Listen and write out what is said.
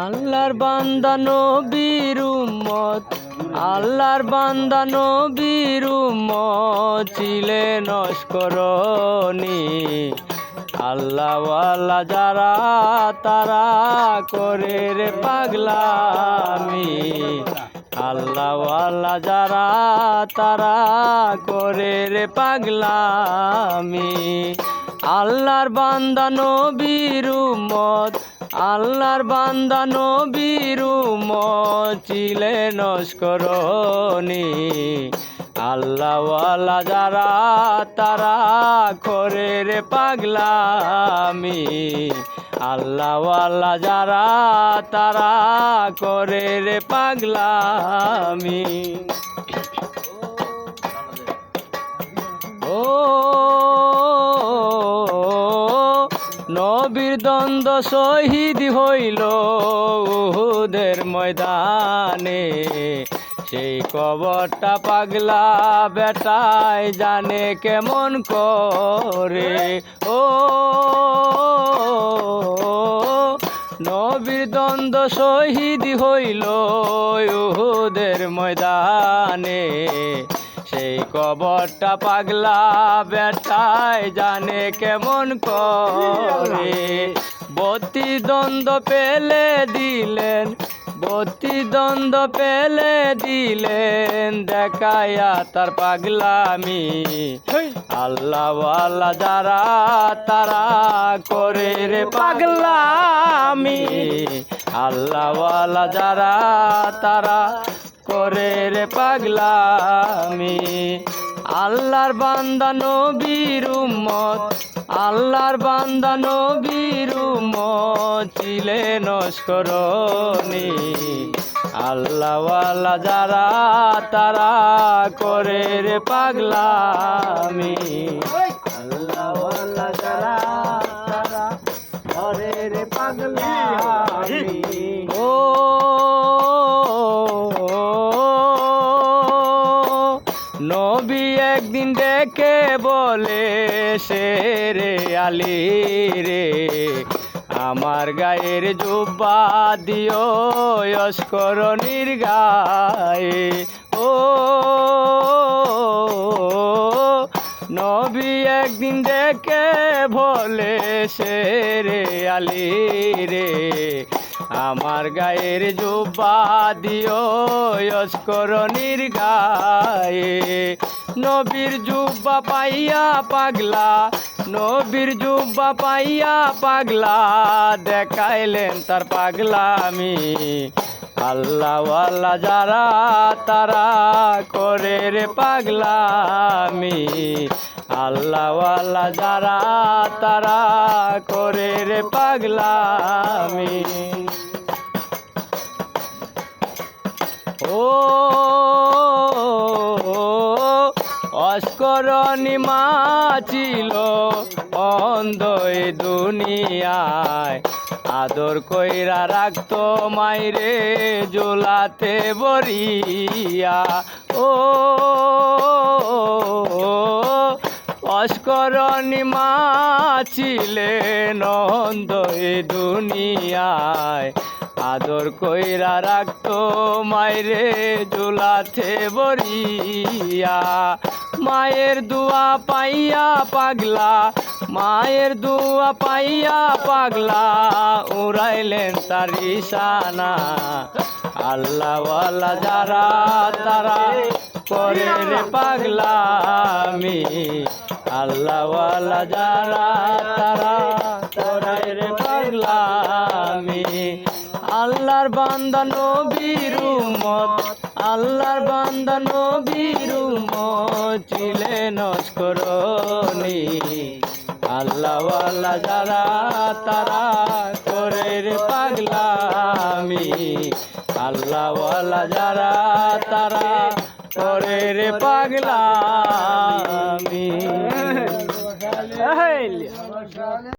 আল্লাহর বান্দা নবীর উম্মত, আল্লাহর বান্দা নবীর উম্মত ছিলে নস্করণী। আল্লাহওয়ালা যারা তারা করে রে পাগলামি। আল্লাহওয়ালা যারা তারা করে রে পাগলামি। আল্লাহর বান্দা নবীর উম্মত, আল্লাহর বান্দা নবীর উম্মত ছিলে নস্করণী। আল্লাহওয়ালা যারা তারা করে রে পাগলামি। আল্লাহওয়ালা যারা তারা করে রে পাগলামি। ও নবীর দ্বন্দ্ব শহীদ হইল উহুদের ময়দানে। সেই কবরটা পাগলা বেটায় জানে কেমন করে। ও নবীর দ্বন্দ্ব শহীদ হইল উহুদের ময়দানে। সেই কবরটা পাগলা বেটায় জানে কেমন করে। বত্তি দ্বন্দ্ব পেলে দিলেন, বত্তি দ্বন্দ্ব পেলে দিলেন দেখায়া তার পাগলামি। আল্লাহওয়ালা যারা তারা করে রে পাগলামি। আল্লাহওয়ালা যারা তারা করে রে পাগলামি। আল্লাহর বান্দা নবীর উম্মত, আল্লাহর বান্দা নবীর উম্মত ছিলে নস্করণী। আল্লাহওয়ালা যারা তারা করে রে পাগলামি। আল্লাহওয়ালা যারা তারা করে রে পাগলামি। ও নবী একদিন ডেকে বলে শেরে আলী রে, আমার গায়ের জুব্বা দিও অস্করণীর গায়ে। ও নবী একদিন ডেকে বলে শেরে আলী রে, আমার গায়ের জুব্বা দিও অস্করণীর গায়ে। নবীর জুব্বা পাইয়া পাগলা, নবীর জুব্বা পাইয়া পাগলা দেখাইলেন তার পাগলামি। আল্লাহওয়ালা যারা তারা করে রে পাগলামি। আল্লাহওয়ালা যারা তারা করে রে পাগলামি। ও অস্করণী মা ছিল অন্ধ এ দুনিয়ায়। আদর কইরা রাখতো মাইরে জোলাতে বরিয়া। ও অস্করণী মা ছিলেন অন্ধ এ দুনিয়ায়। আদর কইরা রাখতো মাইরে জোলাতে বরিয়া। মায়ের দুয়া পাইয়া পাগলা, মায়ের দুয়া পাইয়া পাগলা উড়াইলেন তার ইশানা। আল্লাহওয়ালা যারা তারা করে রে পাগলামি। আল্লাহওয়ালা যারা তারা করে রে পাগলামি। আল্লাহর বান্দা নবীর উম্মত, আল্লাহর বান্দা নবীর উম্মত ছিলে নস্করণী। আল্লাহওয়ালা যারা তারা করে রে পাগলামি। আল্লাহওয়ালা যারা তারা করে রে পাগলামি।